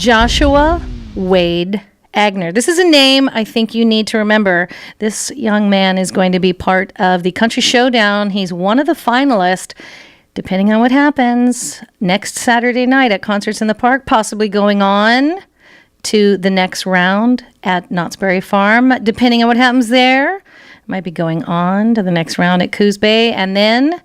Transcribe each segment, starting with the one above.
Joshua Wade Aigner. This is a name I think you need to remember. This young man is going to be part of the Country Showdown. He's one of the finalists. Depending on what happens next Saturday night at Concerts in the Park, possibly going on to the next round at Knott's Berry Farm. Depending on what happens there, might be going on to the next round at Coos Bay, and then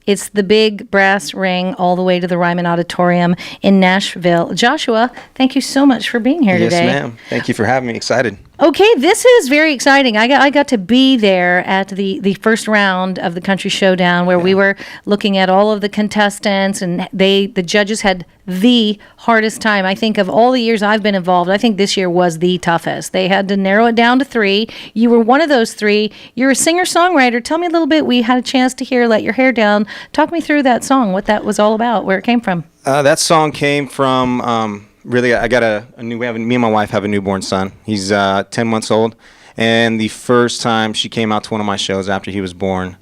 it's the big brass ring all the way to the Ryman Auditorium in Nashville. Joshua, thank you so much for being here today. Yes, ma'am. Thank you for having me. Excited. Okay, this is very exciting. I got to be there at the first round of the Country Showdown where we were looking at all of the contestants, and the judges had the hardest time. I think of all the years I've been involved, I think this year was the toughest. They had to narrow it down to 3. You were one of those 3. You're a singer-songwriter. Tell me a little bit. We had a chance to hear Let Your Hair Down. Talk me through that song, what that was all about, where it came from. That song came from... Really, I got me and my wife have a newborn son. He's 10 months old, and the first time she came out to one of my shows after he was born,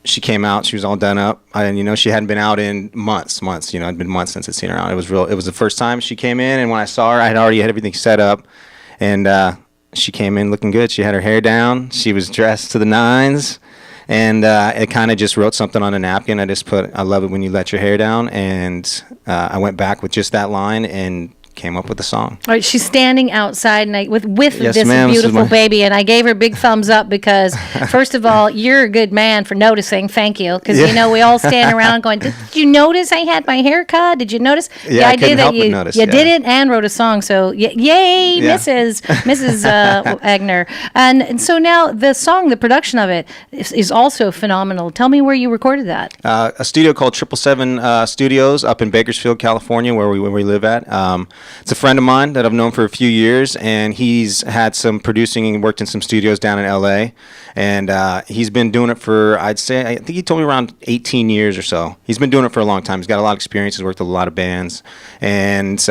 she came out. She was all done up, and she hadn't been out in months. It'd been months since I'd seen her out. It was the first time she came in, and when I saw her, I had already had everything set up, and she came in looking good. She had her hair down. She was dressed to the nines. And it kind of just wrote something on a napkin. I just put, I love it when you let your hair down. And I went back with just that line and came up with the song. All right, she's standing outside and with yes, this ma'am, beautiful baby, and I gave her a big thumbs up because, first of all, you're a good man for noticing. Thank you, because we all stand around going, "Did you notice I had my hair cut? Did you notice?" Yeah, the idea that you did it and wrote a song. So yay, Mrs. Aigner. And so now the song, the production of it is also phenomenal. Tell me where you recorded that. A studio called 777 Studios up in Bakersfield, California, where we live at. It's a friend of mine that I've known for a few years, and he's had some producing and worked in some studios down in L.A., and he's been doing it for, I think he told me around 18 years or so. He's been doing it for a long time. He's got a lot of experience. He's worked with a lot of bands, and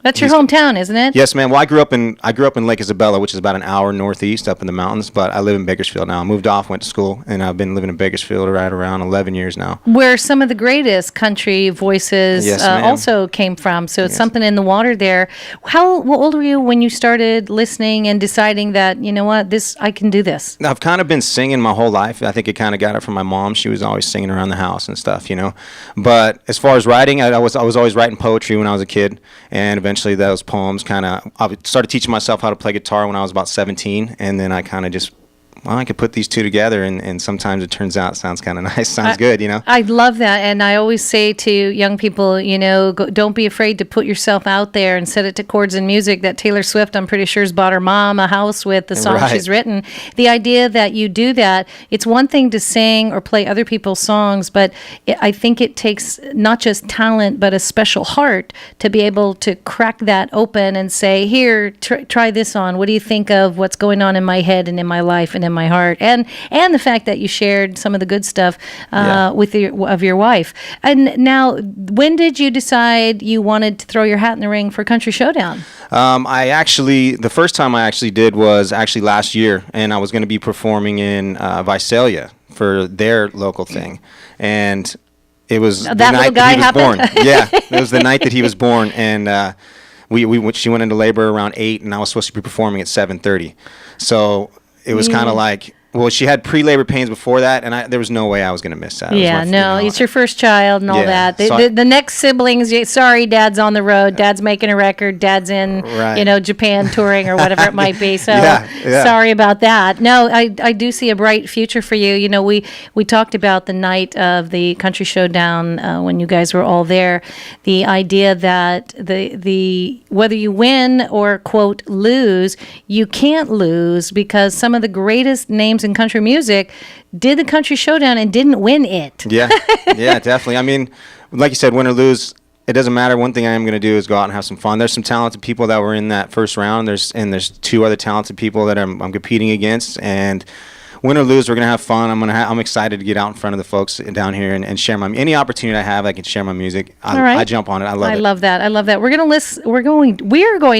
that's your hometown, isn't it? Yes, ma'am. Well, I grew up in Lake Isabella, which is about an hour northeast up in the mountains, but I live in Bakersfield now. I moved off, went to school, and I've been living in Bakersfield right around 11 years now. Where some of the greatest country voices also came from, so it's something in the water there. How old were you when you started listening and deciding that, you know what, I can do this? I've kind of been singing my whole life. I think I kind of got it from my mom. She was always singing around the house and stuff, But as far as writing, I was always writing poetry when I was a kid, and eventually those poems I started teaching myself how to play guitar when I was about 17, and then I kind of just, I could put these two together, and sometimes it turns out it sounds kind of nice, sounds good, I love that, and I always say to young people, don't be afraid to put yourself out there and set it to chords and music. That Taylor Swift, I'm pretty sure, has bought her mom a house with the songs she's written. The idea that you do that, it's one thing to sing or play other people's songs, but I think it takes not just talent, but a special heart to be able to crack that open and say, here, try this on. What do you think of what's going on in my head and in my life and in my heart, and the fact that you shared some of the good stuff with your wife. And now, when did you decide you wanted to throw your hat in the ring for Country Showdown? The first time I actually did was actually last year, and I was going to be performing in Visalia for their local thing, and it was the night that he was born. Yeah, it was the night that he was born, and she went into labor around 8, and I was supposed to be performing at 7:30. So it was kind of like, well, she had pre-labor pains before that, and there was no way I was going to miss that. Yeah, it's your first child and all that. The next siblings, sorry, Dad's on the road, Dad's making a record, Dad's in, Japan touring or whatever it might be. So sorry about that. No, I do see a bright future for you. We talked about the night of the Country Showdown when you guys were all there. The idea that the whether you win or, quote, lose, you can't lose because some of the greatest names in country music did the Country Showdown and didn't win it. Yeah, definitely. I mean, like you said, win or lose, it doesn't matter. One thing I am going to do is go out and have some fun. There's some talented people that were in that first round. There's 2 other talented people that I'm competing against, and win or lose, we're gonna have fun. I'm excited to get out in front of the folks down here and share any opportunity I have. I can share my music. I jump on it. I love it. I love that. We're going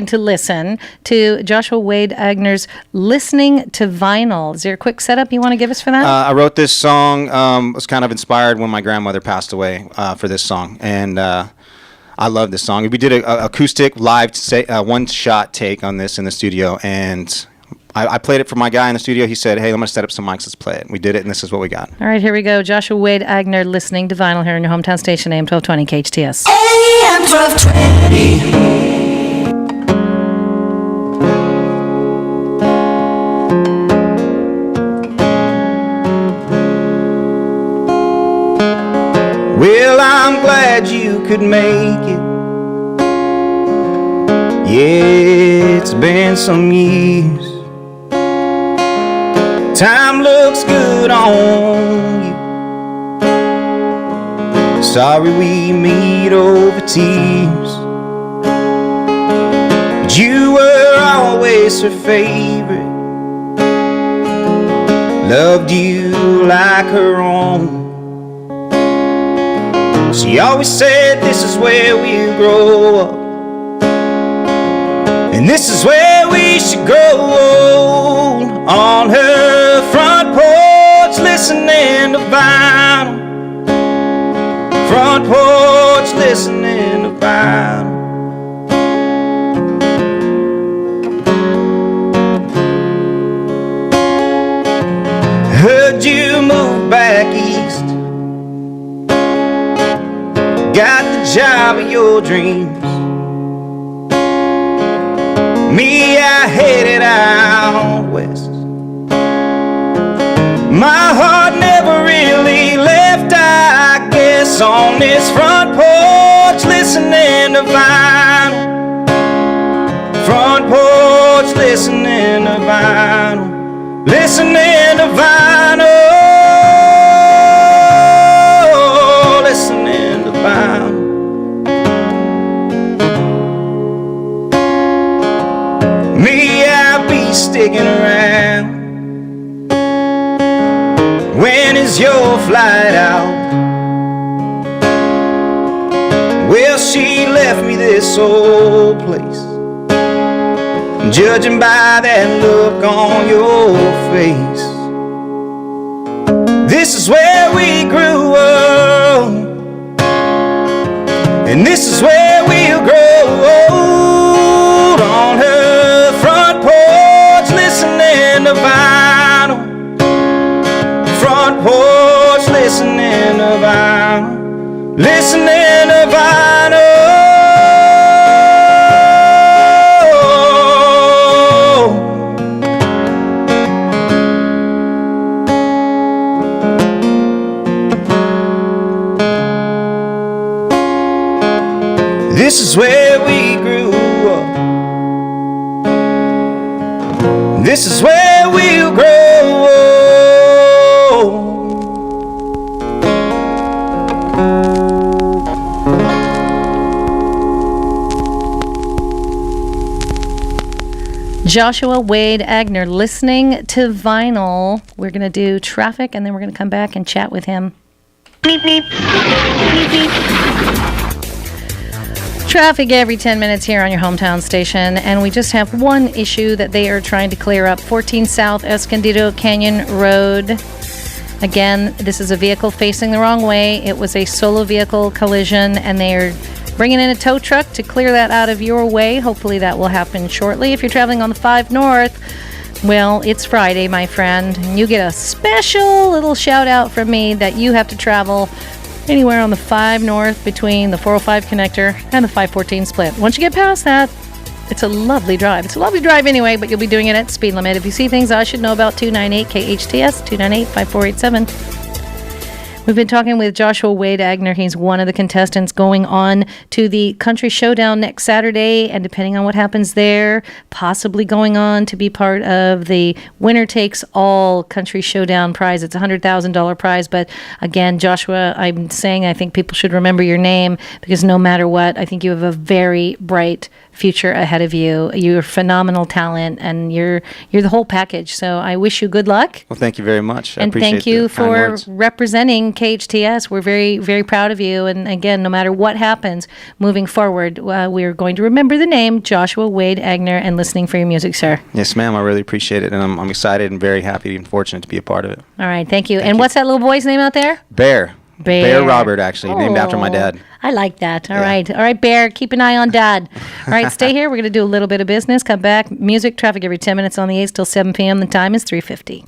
to listen to Joshua Wade Aigner's "Listening to Vinyl." Is there a quick setup you want to give us for that? I wrote this song. Was kind of inspired when my grandmother passed away for this song, and I love this song. We did an acoustic live one-shot take on this in the studio, and I played it for my guy in the studio. He said, hey, I'm going to set up some mics. Let's play it. We did it, and this is what we got. All right, here we go. Joshua Wade Aigner listening to vinyl here in your hometown station, AM-1220 KHTS. AM-1220. Well, I'm glad you could make it. Yeah, it's been some years. Time looks good on you. Sorry we meet over tears, but you were always her favorite. Loved you like her own. She always said this is where we'll grow up, and this is where we should grow old. On her front porch listening to vinyl. Front porch listening to vinyl. Heard you move back east, got the job of your dreams. Me, I headed out west. My heart never really left, I guess. On this front porch listening to vinyl. Front porch listening to vinyl. Listening to vinyl. Listening to vinyl. Me, I'll be sticking around. When is your flight out? Well, she left me this old place. Judging by that look on your face, this is where we grew up, and this is where we'll grow old. On her front porch listening to vinyl. Front porch listening to vinyl. Listening to vinyl. This is where we grew up. This is where we'll grow old. Joshua Wade Aigner listening to vinyl. We're going to do traffic, and then we're going to come back and chat with him. Beep, beep. Beep, beep. Traffic every 10 minutes here on your hometown station, and we just have one issue that they are trying to clear up. 14 South Escondido Canyon Road. Again, this is a vehicle facing the wrong way. It was a solo vehicle collision, and they are bringing in a tow truck to clear that out of your way. Hopefully that will happen shortly. If you're traveling on the 5 North, well, it's Friday, my friend. You get a special little shout out from me that you have to travel anywhere on the 5 North between the 405 connector and the 514 split. Once you get past that, it's a lovely drive. It's a lovely drive anyway, but you'll be doing it at speed limit. If you see things I should know about, 298 KHTS, 298-5487. We've been talking with Joshua Wade Aigner. He's one of the contestants going on to the Country Showdown next Saturday, and depending on what happens there, possibly going on to be part of the winner takes all Country Showdown prize. It's a $100,000 prize, but again, Joshua, I'm saying I think people should remember your name, because no matter what, I think you have a very bright future ahead of you. You're phenomenal talent, and you're the whole package. So I wish you good luck. Well, thank you very much. I and appreciate thank you the kind for words. representing KHTS. We're very, very proud of you. And again, no matter what happens moving forward, we're going to remember the name Joshua Wade Aigner and listening for your music, sir. Yes, ma'am. I really appreciate it, and I'm excited and very happy and fortunate to be a part of it. All right, thank you. And what's that little boy's name out there? Bear. Bear Robert, actually, named after my dad. I like that. All right, Bear, keep an eye on Dad. All right, stay here. We're going to do a little bit of business. Come back. Music, traffic every 10 minutes on the 8s till 7 p.m. The time is 3:50.